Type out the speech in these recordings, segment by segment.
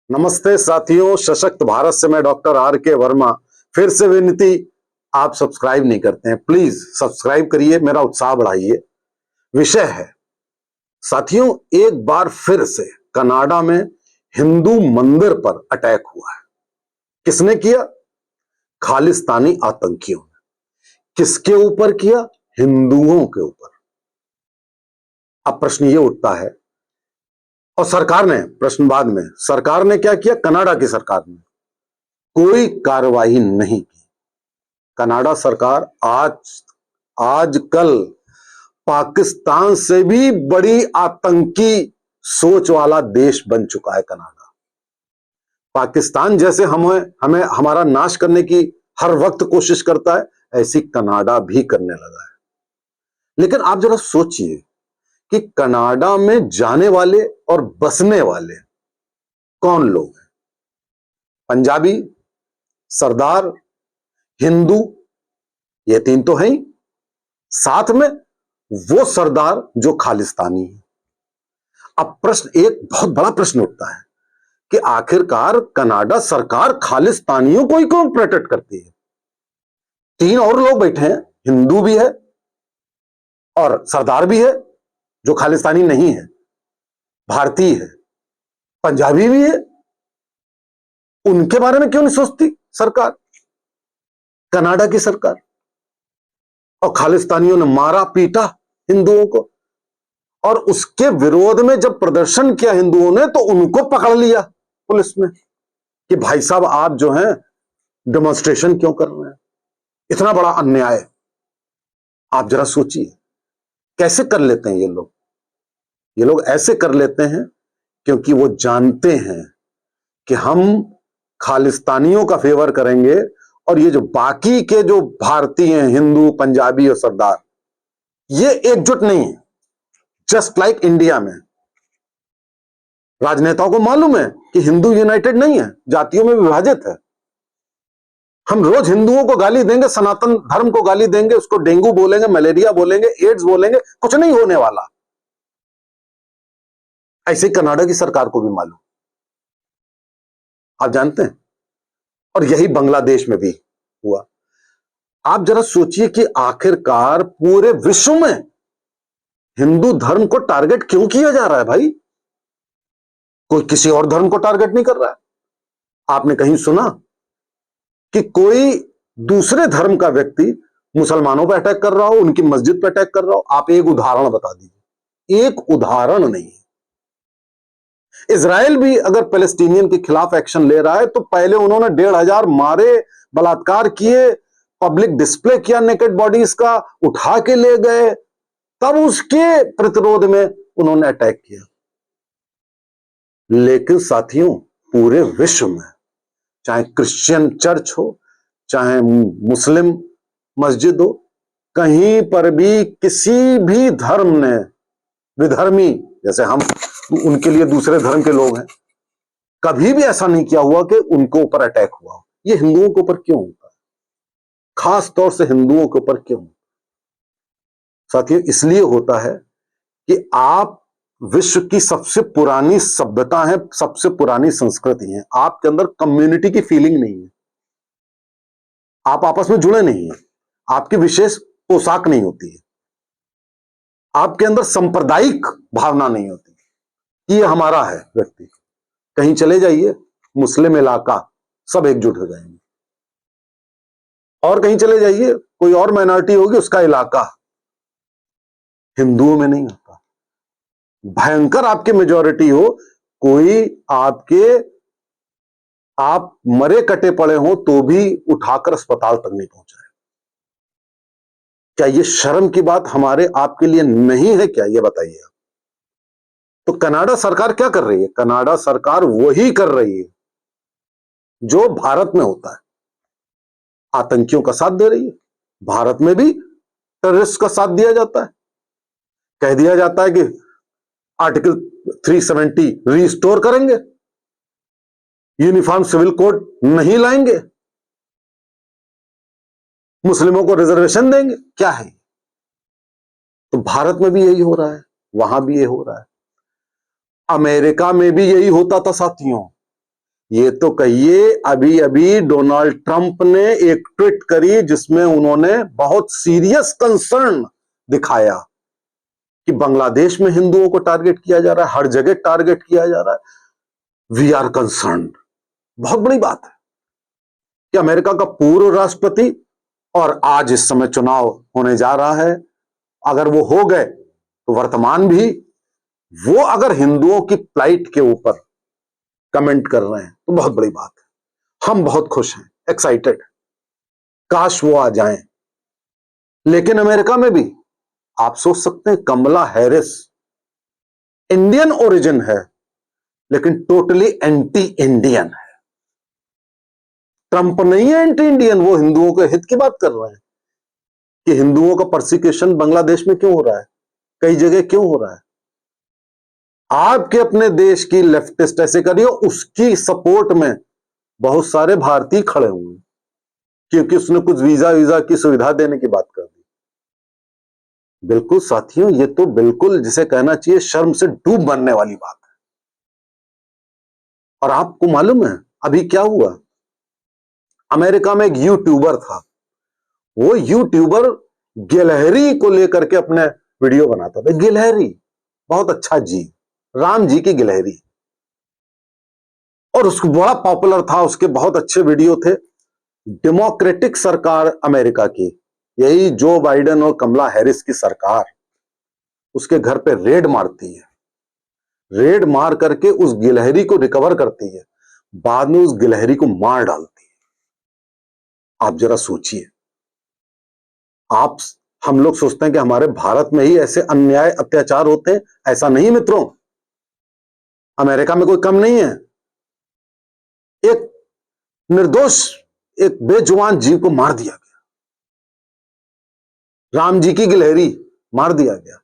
नमस्ते साथियों, सशक्त भारत से मैं डॉक्टर आर के वर्मा। फिर से विनती, आप सब्सक्राइब नहीं करते हैं, प्लीज सब्सक्राइब करिए, मेरा उत्साह बढ़ाइए। विषय है साथियों, एक बार फिर से कनाडा में हिंदू मंदिर पर अटैक हुआ है। किसने किया? खालिस्तानी आतंकियों ने। किसके ऊपर किया? हिंदुओं के ऊपर। अब प्रश्न ये उठता है, और सरकार ने, प्रश्न बाद में, सरकार ने क्या किया? कनाडा की सरकार ने कोई कार्रवाई नहीं की। कनाडा सरकार आजकल पाकिस्तान से भी बड़ी आतंकी सोच वाला देश बन चुका है कनाडा। पाकिस्तान जैसे हमें हमारा नाश करने की हर वक्त कोशिश करता है, ऐसी कनाडा भी करने लगा है। लेकिन आप जरा सोचिए कि कनाडा में जाने वाले और बसने वाले कौन लोग हैं? पंजाबी, सरदार, हिंदू, ये तीन तो हैं ही, साथ में वो सरदार जो खालिस्तानी है। अब प्रश्न, एक बहुत बड़ा प्रश्न उठता है कि आखिरकार कनाडा सरकार खालिस्तानियों को ही क्यों प्रोटेक्ट करती है? तीन और लोग बैठे हैं, हिंदू भी है और सरदार भी है जो खालिस्तानी नहीं है, भारतीय है, पंजाबी भी है। उनके बारे में क्यों नहीं सोचती सरकार, कनाडा की सरकार? और खालिस्तानियों ने मारा पीटा हिंदुओं को, और उसके विरोध में जब प्रदर्शन किया हिंदुओं ने, तो उनको पकड़ लिया पुलिस ने कि भाई साहब, आप जो हैं डेमोन्स्ट्रेशन क्यों कर रहे हैं? इतना बड़ा अन्याय। आप जरा सोचिए, कैसे कर लेते हैं ये लोग? ये लोग ऐसे कर लेते हैं क्योंकि वो जानते हैं कि हम खालिस्तानियों का फेवर करेंगे, और ये जो बाकी के जो भारतीय हैं, हिंदू, पंजाबी और सरदार, ये एकजुट नहीं है। जस्ट लाइक इंडिया में राजनेताओं को मालूम है कि हिंदू यूनाइटेड नहीं है, जातियों में विभाजित है। हम रोज हिंदुओं को गाली देंगे, सनातन धर्म को गाली देंगे, उसको डेंगू बोलेंगे, मलेरिया बोलेंगे, एड्स बोलेंगे, कुछ नहीं होने वाला। ऐसे कनाडा की सरकार को भी मालूम, आप जानते हैं। और यही बांग्लादेश में भी हुआ। आप जरा सोचिए कि आखिरकार पूरे विश्व में हिंदू धर्म को टारगेट क्यों किया जा रहा है भाई? कोई किसी और धर्म को टारगेट नहीं कर रहा है। आपने कहीं सुना कि कोई दूसरे धर्म का व्यक्ति मुसलमानों पर अटैक कर रहा हो, उनकी मस्जिद पर अटैक कर रहा हो? आप एक उदाहरण बता दीजिए, एक उदाहरण नहीं है। इजराइल भी अगर पैलेस्टीनियन के खिलाफ एक्शन ले रहा है, तो पहले उन्होंने 1,500 मारे, बलात्कार किए, पब्लिक डिस्प्ले किया नेकेड बॉडीज का, उठा के ले गए, तब उसके प्रतिरोध में उन्होंने अटैक किया। लेकिन साथियों, पूरे विश्व में, चाहे क्रिश्चियन चर्च हो, चाहे मुस्लिम मस्जिद हो, कहीं पर भी किसी भी धर्म ने, विधर्मी जैसे हम, उनके लिए दूसरे धर्म के लोग हैं, कभी भी ऐसा नहीं किया हुआ कि उनके ऊपर अटैक हुआ हो। ये हिंदुओं के ऊपर क्यों होता है? खास तौर से हिंदुओं के ऊपर क्यों? साथियों, इसलिए होता है कि आप विश्व की सबसे पुरानी सभ्यता है, सबसे पुरानी संस्कृति है, आपके अंदर कम्युनिटी की फीलिंग नहीं है, आप आपस में जुड़े नहीं है, आपकी विशेष पोशाक नहीं होती है, आपके अंदर सांप्रदायिक भावना नहीं होती कि ये हमारा है व्यक्ति। कहीं चले जाइए, मुस्लिम इलाका, सब एकजुट हो जाएंगे। और कहीं चले जाइए, कोई और माइनॉरिटी होगी, उसका इलाका। हिंदुओं में नहीं होता। भयंकर आपकी मेजॉरिटी हो, कोई आप मरे कटे पड़े हो तो भी उठाकर अस्पताल तक नहीं पहुंचाए। क्या ये शर्म की बात हमारे आपके लिए नहीं है क्या? ये बताइए आप। तो कनाडा सरकार क्या कर रही है? कनाडा सरकार वही कर रही है जो भारत में होता है, आतंकियों का साथ दे रही है। भारत में भी टेररिस्ट का साथ दिया जाता है, कह दिया जाता है कि आर्टिकल 370 रिस्टोर करेंगे, यूनिफॉर्म सिविल कोड नहीं लाएंगे, मुस्लिमों को रिजर्वेशन देंगे। क्या है? तो भारत में भी यही हो रहा है, वहां भी ये हो रहा है, अमेरिका में भी यही होता था साथियों। ये तो कहिए, अभी अभी डोनाल्ड ट्रंप ने एक ट्वीट करी जिसमें उन्होंने बहुत सीरियस कंसर्न दिखाया कि बांग्लादेश में हिंदुओं को टारगेट किया जा रहा है, हर जगह टारगेट किया जा रहा है। We are concern. बहुत बड़ी बात है कि अमेरिका का पूर्व राष्ट्रपति, और आज इस समय चुनाव होने जा रहा है, अगर वो हो गए तो वर्तमान भी, वो अगर हिंदुओं की प्लाइट के ऊपर कमेंट कर रहे हैं तो बहुत बड़ी बात है। हम बहुत खुश हैं, एक्साइटेड, काश वो आ जाएं। लेकिन अमेरिका में भी आप सोच सकते हैं, कमला हैरिस इंडियन ओरिजिन है लेकिन टोटली एंटी इंडियन है। ट्रंप नहीं है एंटी इंडियन, वो हिंदुओं के हित की बात कर रहे हैं कि हिंदुओं का परसिक्यूशन बांग्लादेश में क्यों हो रहा है, कई जगह क्यों हो रहा है। आपके अपने देश की लेफ्टिस्ट ऐसे करिए, उसकी सपोर्ट में बहुत सारे भारतीय खड़े हुए हैं क्योंकि उसने कुछ वीजा की सुविधा देने की बात कर दी। बिल्कुल साथियों, ये तो बिल्कुल जिसे कहना चाहिए शर्म से डूब मरने वाली बात है। और आपको मालूम है अभी क्या हुआ? अमेरिका में एक यूट्यूबर था, वो यूट्यूबर गिलहरी को लेकर के अपने वीडियो बनाता था। गिलहरी, बहुत अच्छा जी, राम जी की गिलहरी, और उसको बड़ा पॉपुलर था, उसके बहुत अच्छे वीडियो थे। डेमोक्रेटिक सरकार अमेरिका की, यही जो बाइडेन और कमला हैरिस की सरकार, उसके घर पे रेड मारती है, रेड मार करके उस गिलहरी को रिकवर करती है, बाद में उस गिलहरी को मार डालती है। आप जरा सोचिए। हम लोग सोचते हैं कि हमारे भारत में ही ऐसे अन्याय अत्याचार होते हैं, ऐसा नहीं मित्रों। अमेरिका में कोई कम नहीं है। एक निर्दोष, एक बेजुबान जीव को मार दिया गया, राम जी की गिलहरी मार दिया गया।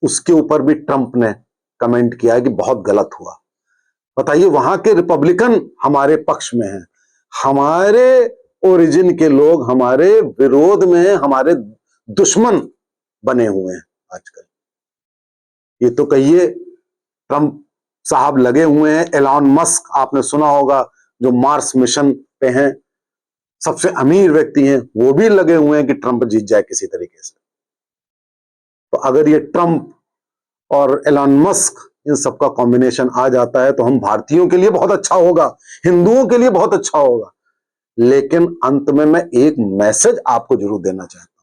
उसके ऊपर भी ट्रंप ने कमेंट किया है कि बहुत गलत हुआ। बताइए, वहां के रिपब्लिकन हमारे पक्ष में हैं, हमारे ओरिजिन के लोग हमारे विरोध में, हमारे दुश्मन बने हुए हैं आजकल। ये तो कहिए, ट्रंप साहब लगे हुए हैं, एलॉन मस्क आपने सुना होगा जो मार्स मिशन पे हैं, सबसे अमीर व्यक्ति हैं, वो भी लगे हुए हैं कि ट्रंप जीत जाए किसी तरीके से। तो अगर ये ट्रंप और एलॉन मस्क इन सबका कॉम्बिनेशन आ जाता है तो हम भारतीयों के लिए बहुत अच्छा होगा, हिंदुओं के लिए बहुत अच्छा होगा। लेकिन अंत में मैं एक मैसेज आपको जरूर देना चाहता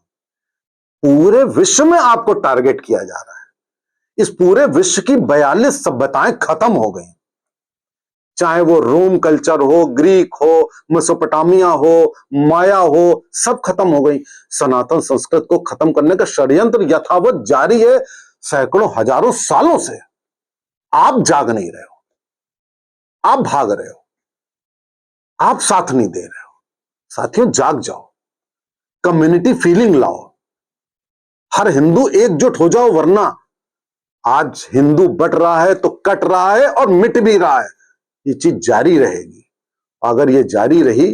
हूं। पूरे विश्व में आपको टारगेट किया जा रहा है। इस पूरे विश्व की 42 सभ्यताएं खत्म हो गई, चाहे वो रोम कल्चर हो, ग्रीक हो, मेसोपोटामिया हो, माया हो, सब खत्म हो गई। सनातन संस्कृत को खत्म करने का षड्यंत्र यथावत जारी है, सैकड़ों हजारों सालों से। आप जाग नहीं रहे हो, आप भाग रहे हो, आप साथ नहीं दे रहे हो। साथियों, जाग जाओ, कम्युनिटी फीलिंग लाओ, हर हिंदू एकजुट हो जाओ, वरना आज हिंदू बट रहा है तो कट रहा है और मिट भी रहा है। ये चीज जारी रहेगी। अगर ये जारी रही,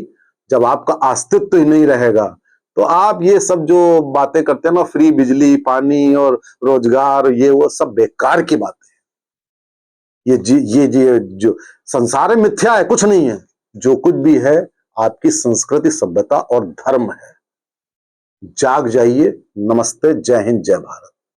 जब आपका अस्तित्व ही नहीं रहेगा तो आप ये सब जो बातें करते हैं ना, फ्री बिजली, पानी और रोजगार, ये वो सब बेकार की बातें हैं। ये जो संसार है मिथ्या है, कुछ नहीं है। जो कुछ भी है आपकी संस्कृति, सभ्यता और धर्म है। जाग जाइए। नमस्ते, जय हिंद, जय भारत।